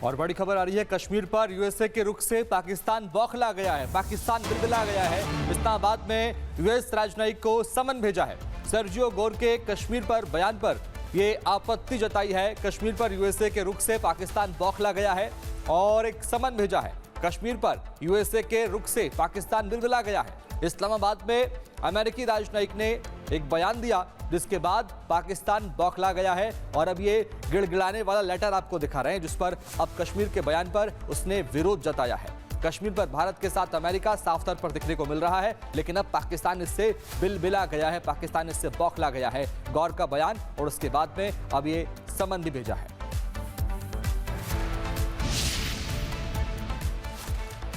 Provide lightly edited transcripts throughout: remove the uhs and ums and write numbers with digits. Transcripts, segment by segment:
और बड़ी खबर आ रही है कश्मीर पर यूएसए के रुख से पाकिस्तान बौखला गया है, पाकिस्तान बिलबिला गया है। इस्लामाबाद में यूएस राजनयिक को समन भेजा है। सर्जियो गोर के कश्मीर पर बयान पर ये आपत्ति जताई है। कश्मीर पर यूएसए के रुख से पाकिस्तान बौखला गया है और एक समन भेजा है। कश्मीर पर यूएसए के रुख से पाकिस्तान बिलबिला गया है। इस्लामाबाद में अमेरिकी राजनयिक ने एक बयान दिया जिसके बाद पाकिस्तान बौखला गया है और अब ये गिड़गिड़ाने वाला लेटर आपको दिखा रहे हैं जिस पर अब कश्मीर के बयान पर उसने विरोध जताया है। कश्मीर पर भारत के साथ अमेरिका साफ तौर पर दिखने को मिल रहा है, लेकिन अब पाकिस्तान इससे बिलबिला गया है, पाकिस्तान इससे बौखला गया है। गौर का बयान और उसके बाद में अब ये समन भी भेजा है।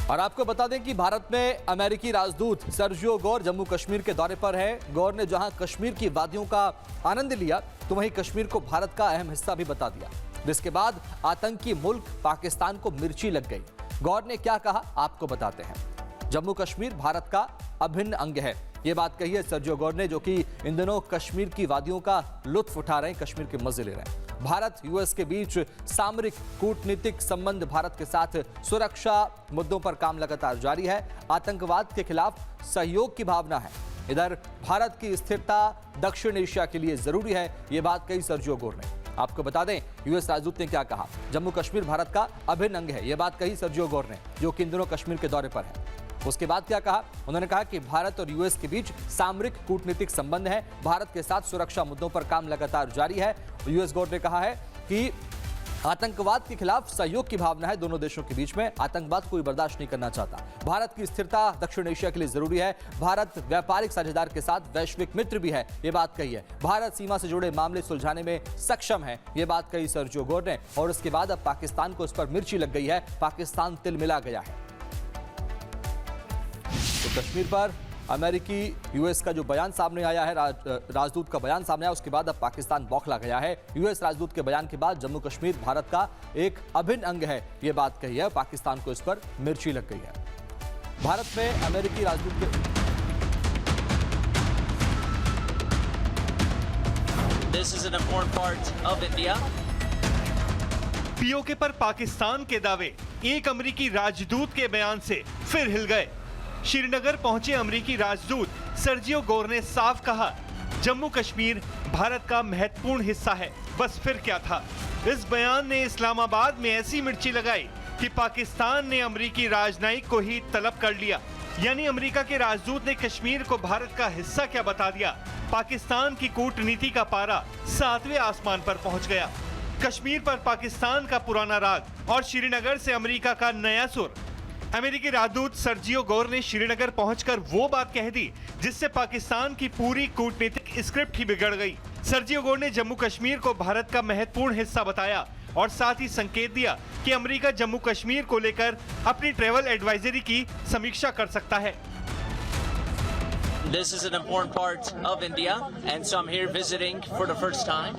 और आपको बता दें कि भारत में अमेरिकी राजदूत सर्जियो गोर जम्मू कश्मीर के दौरे पर है। गौर ने जहां कश्मीर की वादियों का आनंद लिया तो वहीं कश्मीर को भारत का अहम हिस्सा भी बता दिया, जिसके बाद आतंकी मुल्क पाकिस्तान को मिर्ची लग गई। गौर ने क्या कहा आपको बताते हैं। जम्मू कश्मीर भारत का अभिन्न अंग है, ये बात कही है सर्जियो गोर ने, जो कि इन दिनों कश्मीर की वादियों का लुत्फ उठा रहे हैं, कश्मीर के मजे ले रहे हैं। भारत यूएस के बीच सामरिक कूटनीतिक संबंध, भारत के साथ सुरक्षा मुद्दों पर काम लगातार जारी है। आतंकवाद के खिलाफ सहयोग की भावना है। इधर भारत की स्थिरता दक्षिण एशिया के लिए जरूरी है, ये बात कही सर्जियो गोर ने। आपको बता दें यूएस राजदूत ने क्या कहा। जम्मू कश्मीर भारत का अभिन्न अंग है, ये बात कही सर्जियो गोर ने, जो कि इन दिनों कश्मीर के दौरे पर है। उसके बाद क्या कहा, उन्होंने कहा कि भारत और यूएस के बीच सामरिक कूटनीतिक संबंध है, भारत के साथ सुरक्षा मुद्दों पर काम लगातार जारी है। यूएस गोर ने कहा है कि आतंकवाद के खिलाफ सहयोग की भावना है दोनों देशों के बीच में। आतंकवाद कोई बर्दाश्त नहीं करना चाहता। भारत की स्थिरता दक्षिण एशिया के लिए जरूरी है। भारत व्यापारिक साझेदार के साथ वैश्विक मित्र भी है, ये बात कही है। भारत सीमा से जुड़े मामले सुलझाने में सक्षम है, ये बात कही सर्जियो गोर ने। और उसके बाद अब पाकिस्तान को इस पर मिर्ची लग गई है, पाकिस्तान तिलमिला गया है। तो कश्मीर पर अमेरिकी यूएस का जो बयान सामने आया है, राजदूत का बयान सामने आया, उसके बाद अब पाकिस्तान बौखला गया है। यूएस राजदूत के बयान के बाद जम्मू कश्मीर भारत का एक अभिन्न अंग है, ये बात कही है। पाकिस्तान को इस पर मिर्ची लग गई है। भारत में अमेरिकी राजदूत के This is an important part of India. PoK पर पाकिस्तान के दावे एक अमेरिकी राजदूत के बयान से फिर हिल गए। श्रीनगर पहुंचे अमेरिकी राजदूत सर्जियो गोर ने साफ कहा, जम्मू कश्मीर भारत का महत्वपूर्ण हिस्सा है। बस फिर क्या था। इस बयान ने इस्लामाबाद में ऐसी मिर्ची लगाई कि पाकिस्तान ने अमेरिकी राजनयिक को ही तलब कर लिया। यानी अमेरिका के राजदूत ने कश्मीर को भारत का हिस्सा क्या बता दिया। पाकिस्तान की कूटनीति का पारा 7वें आसमान पर पहुंच गया। कश्मीर पर पाकिस्तान का पुराना राग और श्रीनगर से अमेरिका का नया सुर। अमेरिकी राजदूत सर्जियो गोर ने श्रीनगर पहुंचकर वो बात कह दी जिससे पाकिस्तान की पूरी कूटनीतिक स्क्रिप्ट ही बिगड़ गई। सर्जियो गोर ने जम्मू कश्मीर को भारत का महत्वपूर्ण हिस्सा बताया और साथ ही संकेत दिया कि अमेरिका जम्मू कश्मीर को लेकर अपनी ट्रैवल एडवाइजरी की समीक्षा कर सकता है। This is an important part of India, and so I'm here visiting for the first time.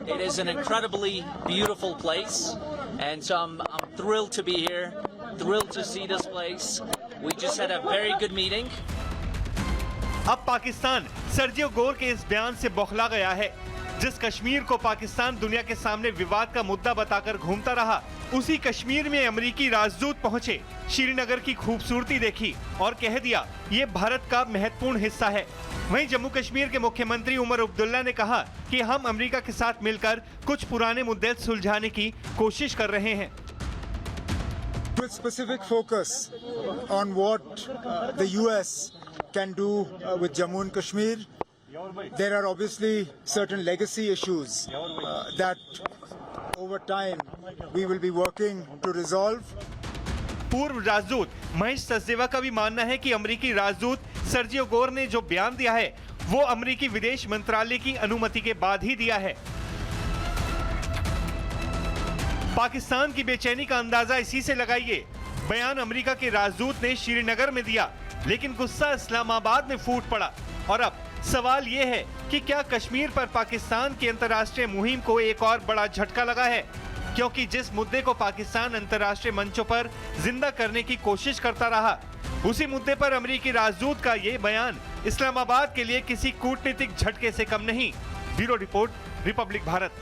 It is an incredibly beautiful place, and so I'm thrilled to be here, thrilled to see this place. We just had a very good meeting. अब Pakistan Sergio Gor के इस बयान से बौखला गया है। जिस कश्मीर को पाकिस्तान दुनिया के सामने विवाद का मुद्दा बताकर घूमता रहा, उसी कश्मीर में अमेरिकी राजदूत पहुंचे, श्रीनगर की खूबसूरती देखी और कह दिया ये भारत का महत्वपूर्ण हिस्सा है। वहीं जम्मू कश्मीर के मुख्यमंत्री उमर अब्दुल्ला ने कहा कि हम अमेरिका के साथ मिलकर कुछ पुराने मुद्दे सुलझाने की कोशिश कर रहे हैं। With specific focus on what the US can do with Jammu and Kashmir, there are obviously certain legacy issues that over time we will be working to resolve. पूर्व राजदूत महेश सचदेवा का भी मानना है कि अमेरिकी राजदूत सर्जियो गोर ने जो बयान दिया है वो अमेरिकी विदेश मंत्रालय की अनुमति के बाद ही दिया है। पाकिस्तान की बेचैनी का अंदाजा इसी से लगाइए। बयान अमेरिका के राजदूत ने श्रीनगर में दिया, लेकिन गुस्सा इस्लामाबाद में फूट पड़ा। और अब सवाल ये है कि क्या कश्मीर पर पाकिस्तान की अंतर्राष्ट्रीय मुहिम को एक और बड़ा झटका लगा है, क्योंकि जिस मुद्दे को पाकिस्तान अंतर्राष्ट्रीय मंचों पर जिंदा करने की कोशिश करता रहा, उसी मुद्दे पर अमेरिकी राजदूत का ये बयान इस्लामाबाद के लिए किसी कूटनीतिक झटके से कम नहीं। Bureau report, Republic Bharat.